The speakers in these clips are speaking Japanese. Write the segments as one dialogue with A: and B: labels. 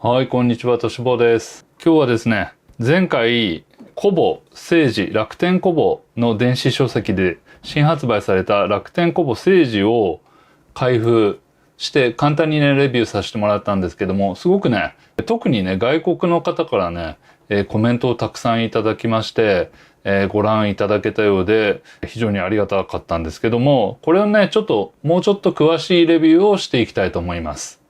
A: はい、こんにちは、としぼうです。今日はですね、前回、コボ聖司楽天コボの電子書籍で新発売された楽天コボ聖司を開封して簡単にね、レビューさせてもらったんですけども、すごくね、特にね、外国の方からね、コメントをたくさんいただきまして、ご覧いただけたようで、非常にありがたかったんですけども、これをね、もうちょっと詳しいレビューをしていきたいと思います。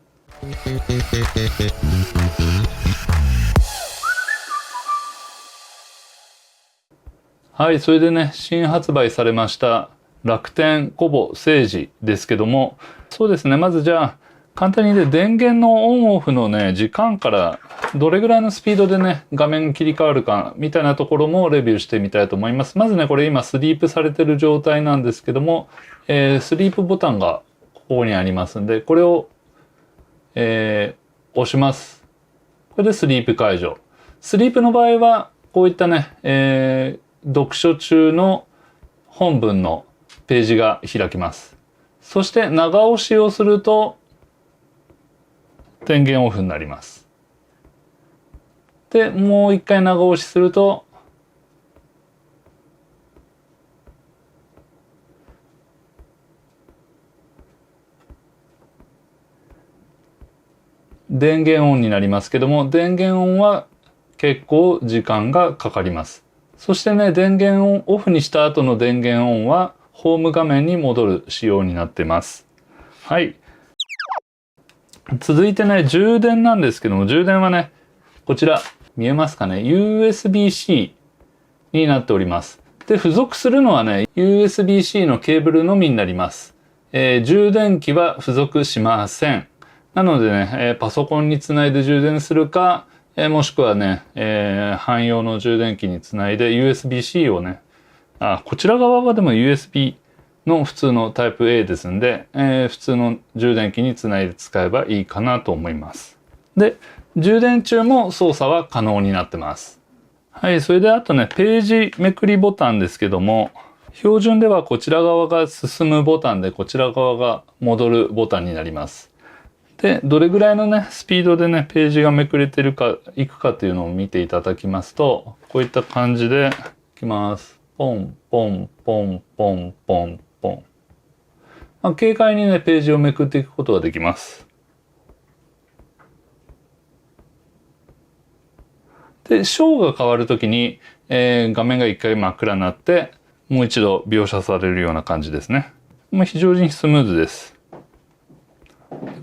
A: はい、それでね、新発売されました楽天コボ聖司ですけども、そうですね、まずじゃあ、簡単にね、電源のオンオフのね、時間からどれぐらいのスピードでね、画面切り替わるか、みたいなところもレビューしてみたいと思います。まずね、これ今スリープされてる状態なんですけども、スリープボタンがここにありますんで、これを、押します。これでスリープ解除。スリープの場合は、こういったね、読書中の本文のページが開きます。そして長押しをすると電源オフになります。で、もう一回長押しすると電源オンになりますけども、電源オンは結構時間がかかります。そしてね、電源をオフにした後の電源オンはホーム画面に戻る仕様になっています。はい。続いてね、充電なんですけども、充電はね、こちら、見えますかね ?USB-C になっております。で、付属するのはね、USB-C のケーブルのみになります。充電器は付属しません。なのでね、パソコンにつないで充電するか、もしくはね、汎用の充電器につないで USB-C をね、こちら側はでも USB の普通のタイプ A ですんで、普通の充電器につないで使えばいいかなと思います。で、充電中も操作は可能になってます。はい、それであとね、ページめくりボタンですけども、標準ではこちら側が進むボタンで、こちら側が戻るボタンになります。で、どれぐらいのね、スピードでね、ページがめくれてるか、いくかっていうのを見ていただきますと、こういった感じで、いきます。ポン、ポン、ポン、ポン、ポン、ポン。軽快にね、ページをめくっていくことができます。で、章が変わるときに、画面が一回真っ暗になって、もう一度描写されるような感じですね。非常にスムーズです。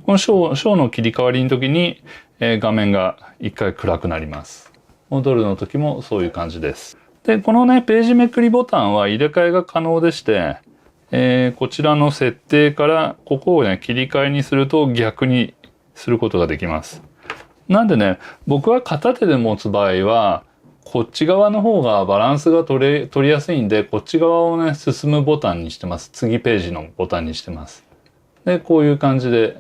A: この章の切り替わりの時に、画面が一回暗くなります。戻るの時もそういう感じです。で、このね、ページめくりボタンは入れ替えが可能でして、こちらの設定からここをね、切り替えにすると逆にすることができます。なんでね、僕は片手で持つ場合は、こっち側の方がバランスが取りやすいんで、こっち側をね、進むボタンにしてます。次ページのボタンにしてます。で、こういう感じで、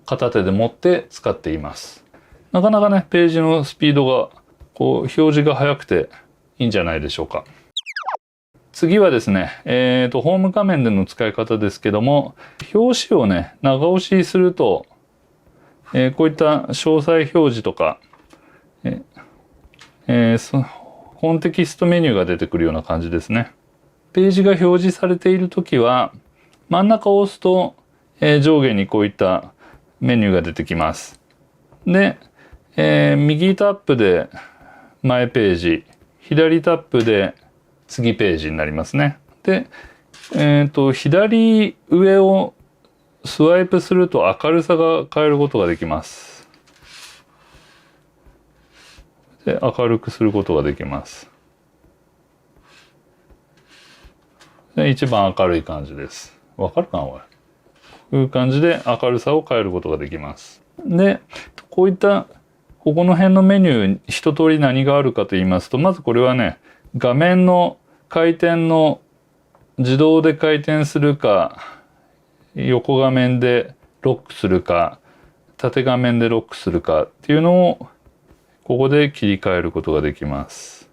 A: 片手で持って使っています。なかなかね、ページのスピードが、表示が速くていいんじゃないでしょうか。次はですね、ホーム画面での使い方ですけども、表紙をね、長押しすると、こういった詳細表示とか、本テキストメニューが出てくるような感じですね。ページが表示されているときは、真ん中を押すと、上下にこういったメニューが出てきます。で、右タップで前ページ、左タップで次ページになりますね。で、左上をスワイプすると明るさが変えることができます。で、明るくすることができます。で、一番明るい感じです。わかるかな、これ。こういう感じで明るさを変えることができます。で、こういったここの辺のメニュー一通り何があるかと言いますと、まずこれはね、画面の回転の自動で回転するか、横画面でロックするか、縦画面でロックするかっていうのをここで切り替えることができます。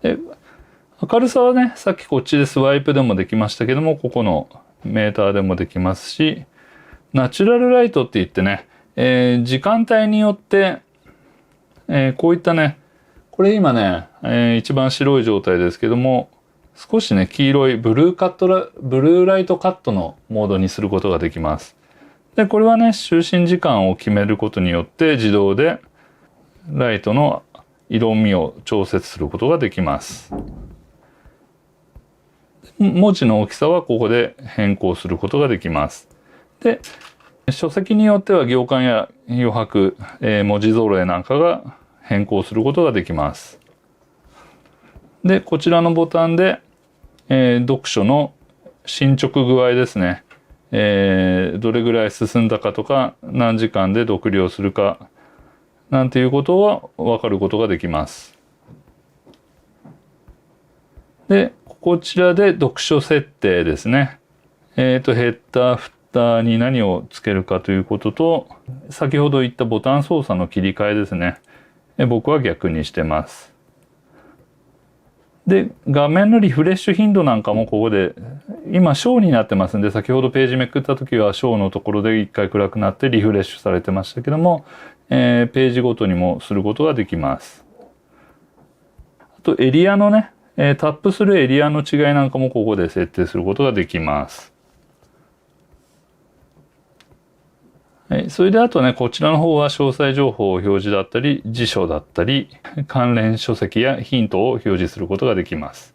A: で、明るさはね、さっきこっちでスワイプでもできましたけども、ここのメーターでもできますし、ナチュラルライトって言ってね、時間帯によって、こういったね、これ今ね、一番白い状態ですけども、少しね、黄色いブルーライトカットのモードにすることができます。で、これはね、就寝時間を決めることによって自動でライトの色味を調節することができます。文字の大きさはここで変更することができます。で、書籍によっては行間や余白、文字揃えなんかが変更することができます。で、こちらのボタンで、読書の進捗具合ですね。どれぐらい進んだかとか、何時間で読了するか、なんていうことは分かることができます。で、こちらで読書設定ですね。ヘッダー、フッターに何をつけるかということと、先ほど言ったボタン操作の切り替えですね。僕は逆にしてます。で、画面のリフレッシュ頻度なんかもここで、今、小になってますんで、先ほどページめくった時は小のところで一回暗くなってリフレッシュされてましたけども、ページごとにもすることができます。あと、エリアのね、タップするエリアの違いなんかもここで設定することができます。はい、それであとね、こちらの方は詳細情報を表示だったり、辞書だったり、関連書籍やヒントを表示することができます。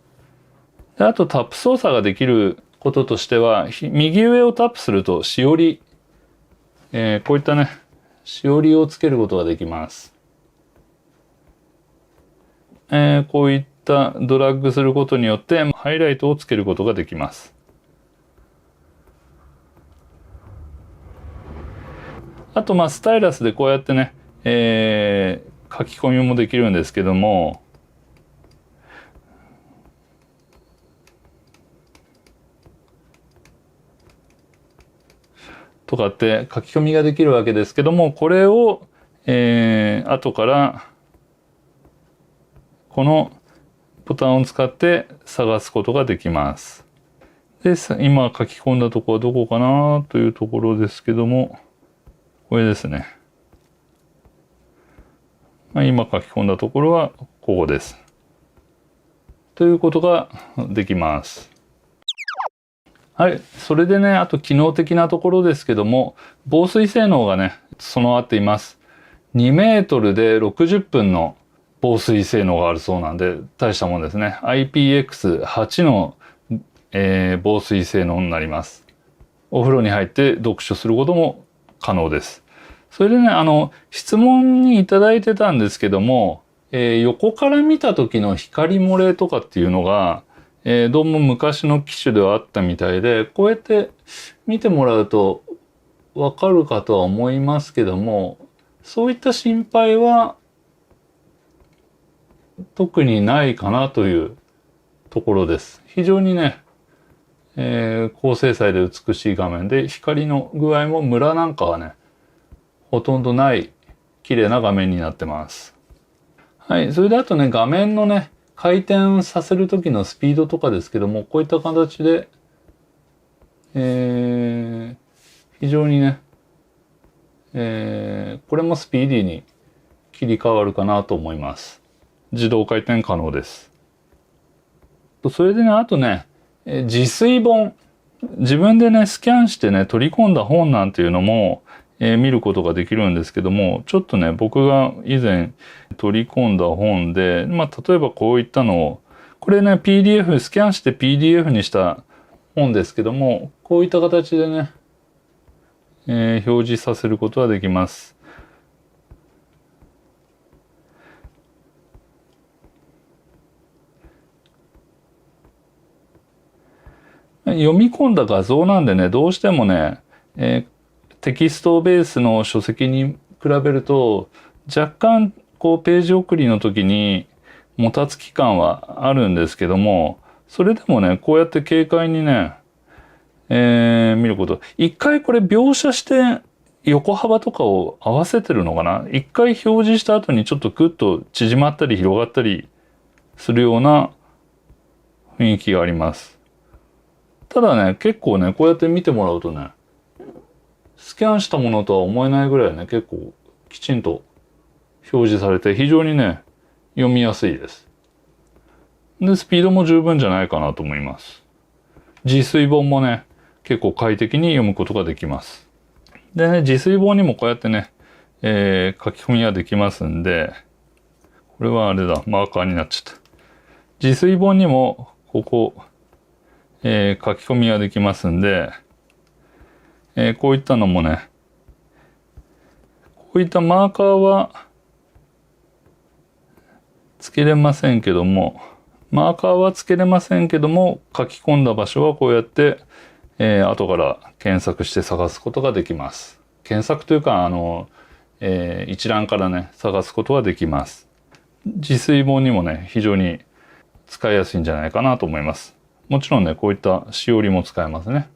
A: であとタップ操作ができることとしては、右上をタップするとしおり、こういったね、しおりをつけることができます。こういったドラッグすることによってハイライトをつけることができます。あとスタイラスでこうやってね、書き込みもできるんですけども、とかって書き込みができるわけですけども、これを、後からこのボタンを使って探すことができます。で、今書き込んだところはどこかなというところですけども、これですね。今書き込んだところはここです。ということができます。はい。それでね、あと機能的なところですけども、防水性能がね、備わっています。2メートルで60分の防水性能があるそうなんで、大したもんですね。IPX8 の、防水性能になります。お風呂に入って読書することも可能です。それでね、質問にいただいてたんですけども、横から見た時の光漏れとかっていうのが、どうも昔の機種ではあったみたいで、こうやって見てもらうとわかるかとは思いますけども、そういった心配は特にないかなというところです。非常にね、高精細で美しい画面で、光の具合もムラなんかはね、ほとんどない綺麗な画面になってます。はい。それであとね、画面のね、回転させる時のスピードとかですけども、こういった形で、非常にね、これもスピーディーに切り替わるかなと思います。自動回転可能です。それでね、あとね、自炊本。自分でね、スキャンしてね、取り込んだ本なんていうのも、見ることができるんですけども、ちょっとね、僕が以前取り込んだ本で、例えばこういったのを、これね、PDF、スキャンして PDF にした本ですけども、こういった形でね、表示させることはできます。読み込んだ画像なんでね、どうしてもね、テキストベースの書籍に比べると、若干こうページ送りの時にもたつき感はあるんですけども、それでもね、こうやって軽快にね、見ること。一回これ描写して横幅とかを合わせてるのかな。一回表示した後にちょっとグッと縮まったり広がったりするような雰囲気があります。ただね、結構ね、こうやって見てもらうとね、スキャンしたものとは思えないぐらいね、結構きちんと表示されて非常にね、読みやすいです。で、スピードも十分じゃないかなと思います。自炊本もね、結構快適に読むことができます。でね、自炊本にもこうやってね、書き込みができますんで、これはあれだ、マーカーになっちゃった。自炊本にも、ここ、書き込みができますんで、こういったのもね、こういったマーカーはつけれませんけども、マーカーはつけれませんけども、書き込んだ場所はこうやって、後から検索して探すことができます。検索というか、一覧からね、探すことができます。自炊本にもね、非常に使いやすいんじゃないかなと思います。もちろんね、こういったしおりも使えますね。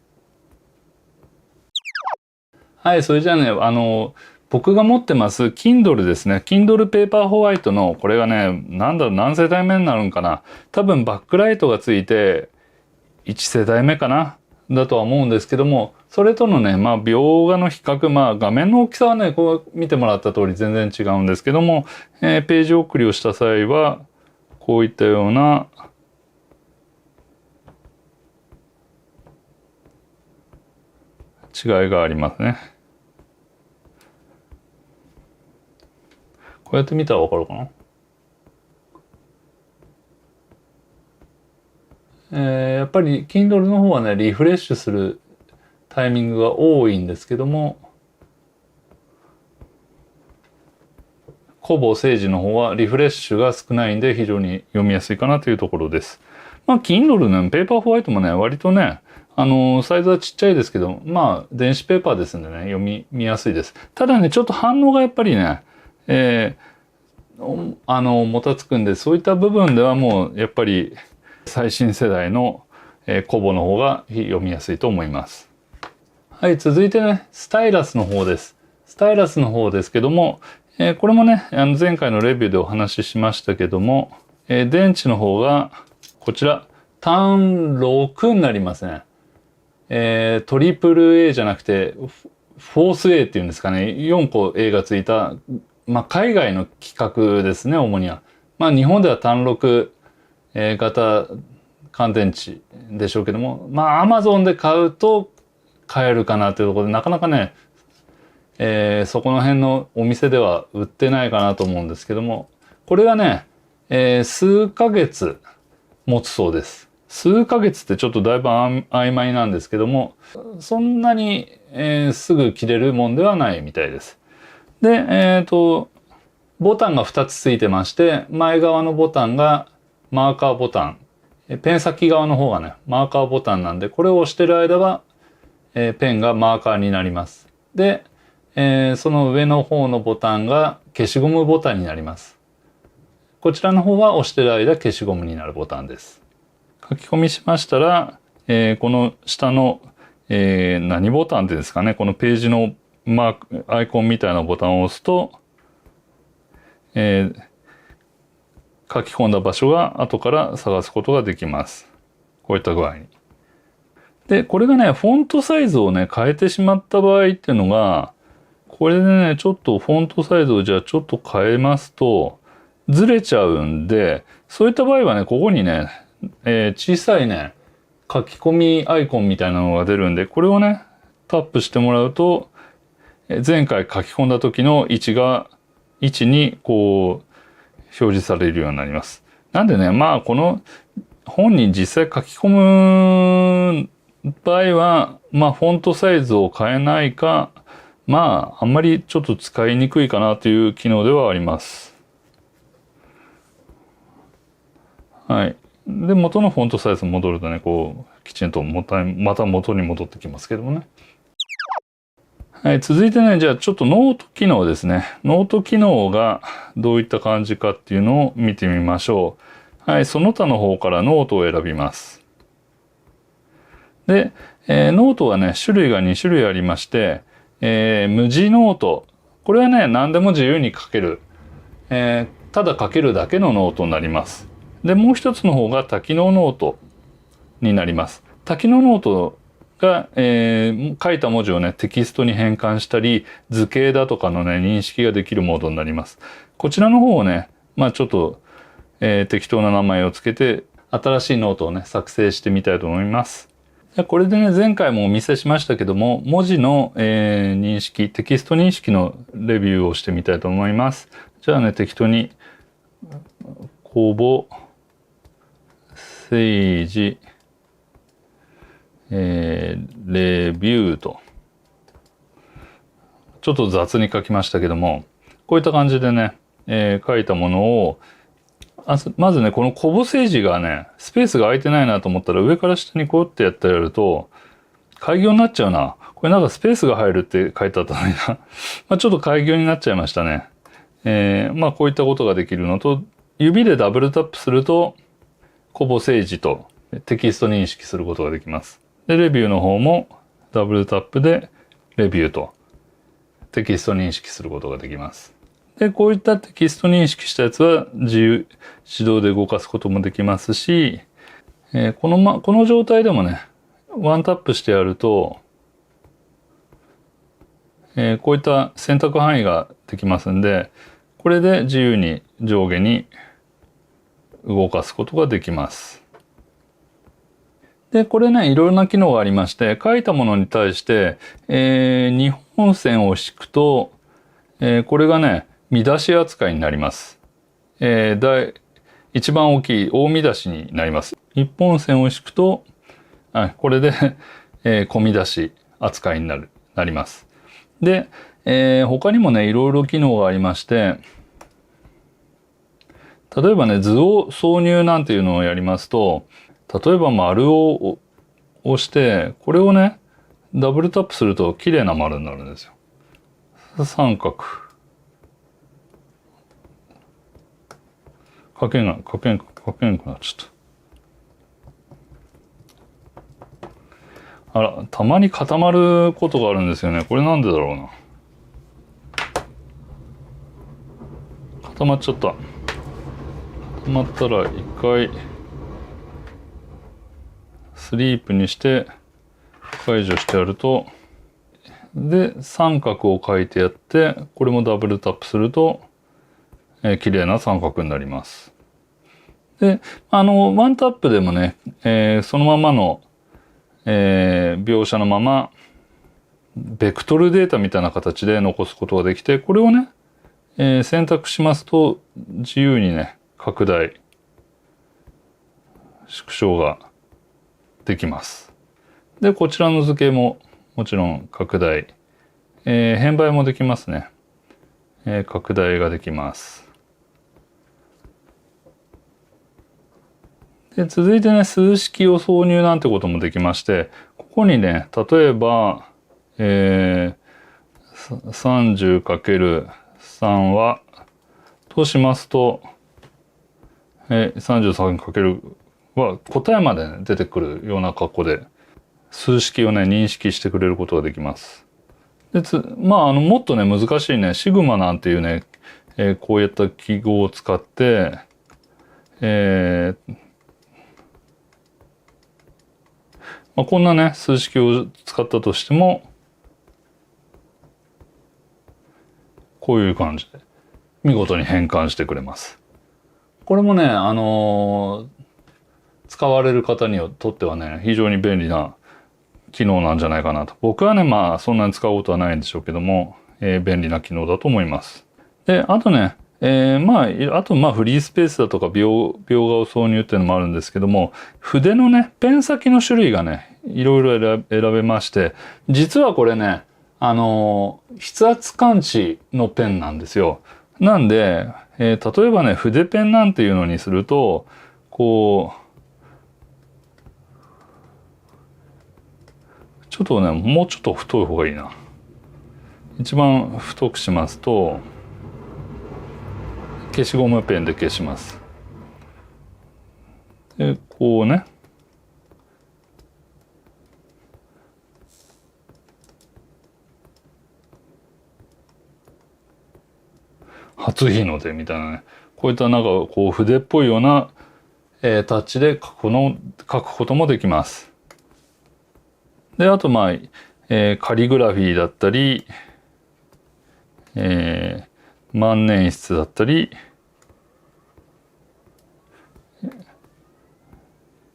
A: はい、それじゃあね、僕が持ってます Kindle ですね。Kindle Paperwhite の、これがね、何世代目になるんかな。多分バックライトがついて、1世代目かなだとは思うんですけども、それとのね、描画の比較、画面の大きさはね、こう見てもらった通り全然違うんですけども、ページ送りをした際は、こういったような、違いがありますね。こうやって見たらわかるかな。やっぱり Kindle の方はね、リフレッシュするタイミングが多いんですけども、コボセージの方はリフレッシュが少ないんで非常に読みやすいかなというところです。Kindle ね、ペーパーホワイトもね、割とね、サイズはちっちゃいですけど、電子ペーパーですんでね、見やすいです。ただね、ちょっと反応がやっぱりね、もたつくんで、そういった部分ではもう、やっぱり、最新世代の、コボの方が読みやすいと思います。はい、続いてね、スタイラスの方です。スタイラスの方ですけども、これもね、前回のレビューでお話ししましたけども、電池の方が、こちら、ターン6になりますね。トリプル A じゃなくて、フォース A っていうんですかね、4個 A がついた、海外の規格ですね、主には。日本では単6、型乾電池でしょうけども、Amazon で買うと買えるかなというところで、なかなかね、そこの辺のお店では売ってないかなと思うんですけども、これがね、数ヶ月持つそうです。数ヶ月ってちょっとだいぶ曖昧なんですけども、そんなに、すぐ切れるもんではないみたいです。で、ボタンが2つついてまして、前側のボタンがマーカーボタン。ペン先側の方がね、マーカーボタンなんで、これを押してる間は、ペンがマーカーになります。で、その上の方のボタンが消しゴムボタンになります。こちらの方は押してる間消しゴムになるボタンです。書き込みしましたら、この下の、何ボタンっていうんですかね、このページのアイコンみたいなボタンを押すと、書き込んだ場所が後から探すことができます。こういった具合に。で、これがね、フォントサイズをね、変えてしまった場合っていうのが、これでね、ちょっとフォントサイズをじゃあちょっと変えますと、ずれちゃうんで、そういった場合はね、ここにね、小さいね、書き込みアイコンみたいなのが出るんで、これをね、タップしてもらうと、前回書き込んだ時の位置にこう、表示されるようになります。なんでね、この本に実際書き込む場合は、フォントサイズを変えないか、あんまりちょっと使いにくいかなという機能ではあります。はい。で、元のフォントサイズに戻るとね、こう、きちんとまた元に戻ってきますけどもね。はい、続いてね、じゃあちょっとノート機能ですね。ノート機能がどういった感じかっていうのを見てみましょう。はい、その他の方からノートを選びます。で、ノートはね、種類が2種類ありまして、無地ノート。これはね、何でも自由に書ける。ただ書けるだけのノートになります。で、もう一つの方が多機能ノートになります。多機能ノートが、書いた文字をね、テキストに変換したり、図形だとかのね、認識ができるモードになります。こちらの方をね、ちょっと、適当な名前をつけて、新しいノートをね、作成してみたいと思います。これでね、前回もお見せしましたけども、文字の、認識、テキスト認識のレビューをしてみたいと思います。じゃあね、適当に、公募、政治、レビューと。ちょっと雑に書きましたけども、こういった感じでね、書いたものを、まずね、このコボ政治がね、スペースが空いてないなと思ったら上から下にこうってやってやると、開業になっちゃうな。これなんかスペースが入るって書いてあったのにな。ちょっと開業になっちゃいましたね。こういったことができるのと、指でダブルタップすると、コボ政治とテキスト認識することができます。で、レビューの方もダブルタップでレビューとテキスト認識することができます。で、こういったテキスト認識したやつは自動で動かすこともできますし、この状態でもね、ワンタップしてやると、こういった選択範囲ができますんで、これで自由に上下に動かすことができます。で、これね、いろいろな機能がありまして、書いたものに対して、2本線を引くと、これがね、見出し扱いになります。一番大きい大見出しになります。1本線を引くと、これで、小見出し扱いになります。で、他にもね、いろいろ機能がありまして、例えばね、図を挿入なんていうのをやりますと、例えば丸を押して、これをね、ダブルタップすると綺麗な丸になるんですよ。三角。書けなくなっちゃった。あら、たまに固まることがあるんですよね。これなんでだろうな。固まっちゃった。固まったら一回スリープにして解除してやると、で、三角を書いてやって、これもダブルタップすると、綺麗な三角になります。で、ワンタップでもね、そのままの、描写のまま、ベクトルデータみたいな形で残すことができて、これをね、選択しますと、自由にね、拡大、縮小ができます。で、こちらの図形ももちろん拡大、変倍もできますね。拡大ができます。で、続いてね、数式を挿入なんてこともできまして、ここにね、例えば、30×3 は、としますと、33× は答えまで、ね、出てくるような格好で、数式をね、認識してくれることができます。で、もっとね、難しいね、シグマなんていうね、こういった記号を使って、こんなね、数式を使ったとしても、こういう感じで、見事に変換してくれます。これもね、使われる方にとってはね、非常に便利な機能なんじゃないかなと。僕はね、そんなに使うことはないんでしょうけども、便利な機能だと思います。で、あとね、あとフリースペースだとか描画を挿入っていうのもあるんですけども、筆のね、ペン先の種類がね、いろいろ選べまして、実はこれね、筆圧感知のペンなんですよ。なんで、例えばね、筆ペンなんていうのにすると、こう、ちょっとね、もうちょっと太い方がいいな。一番太くしますと、消しゴムペンで消します。で、こうね。初日の出みたいなね。こういったなんかこう筆っぽいような、タッチで書くこともできます。で、あとカリグラフィーだったり、万年筆だったり、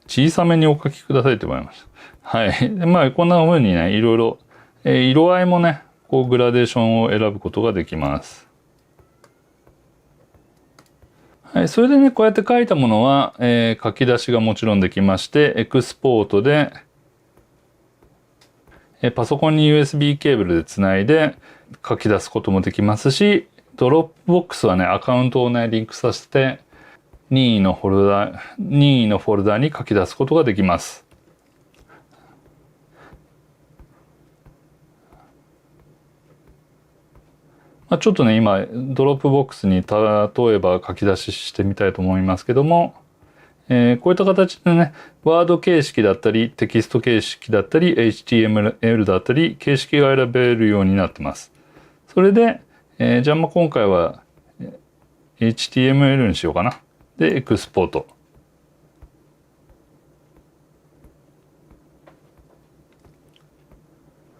A: 小さめにお書きくださいって言われました。はい。でこんな風にね、いろいろ、色合いもね、こうグラデーションを選ぶことができます。はい。それでね、こうやって書いたものは、書き出しがもちろんできまして、エクスポートで、パソコンに USB ケーブルでつないで書き出すこともできますし、ドロップボックスはね、アカウントをね、リンクさせて、任意のフォルダに書き出すことができます。ちょっとね、今、ドロップボックスに例えば書き出ししてみたいと思いますけども、こういった形でね、ワード形式だったり、テキスト形式だったり、HTML だったり、形式が選べるようになってます。それで、じゃあ今回は HTML にしようかな。で、エクスポート。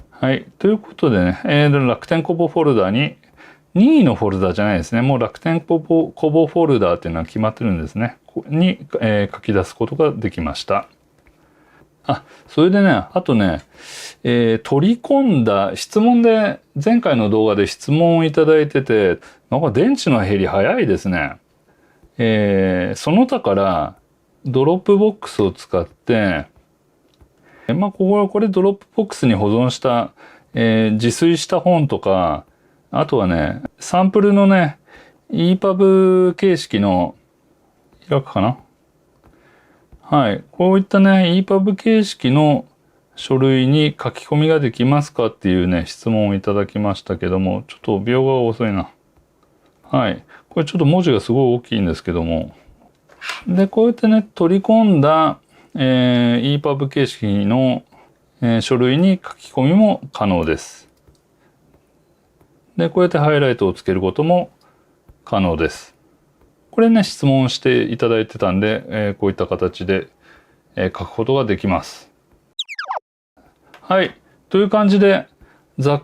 A: はい。ということでね、楽天コボフォルダに、任意のフォルダじゃないですね。もう楽天コボフォルダっていうのは決まってるんですね。に、書き出すことができました。それでね、あとね、取り込んだ質問で、前回の動画で質問をいただいてて、なんか電池の減り早いですね。その他からドロップボックスを使って、これドロップボックスに保存した、自炊した本とか、あとはね、サンプルのね、EPUB 形式の、開くかな？はい。こういったね、EPUB 形式の書類に書き込みができますかっていうね、質問をいただきましたけども、ちょっと描画が遅いな。はい。これちょっと文字がすごい大きいんですけども。で、こうやってね、取り込んだ、EPUB 形式の、書類に書き込みも可能です。で、こうやってハイライトをつけることも可能です。これね、質問していただいてたんで、こういった形で、書くことができます。はい。という感じで、ざっ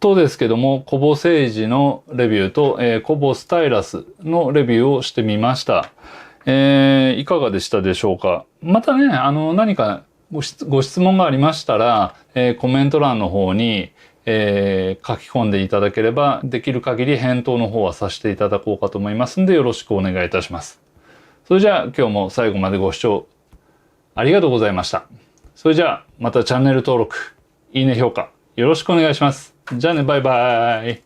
A: とですけども、コボセージのレビューと、コボスタイラスのレビューをしてみました。いかがでしたでしょうか？またね、何かご質問がありましたら、コメント欄の方に、書き込んでいただければ、できる限り返答の方はさせていただこうかと思いますんで、よろしくお願いいたします。それじゃあ、今日も最後までご視聴ありがとうございました。それじゃあ、またチャンネル登録、いいね評価、よろしくお願いします。じゃあね、バイバイ。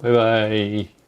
A: バイバイ。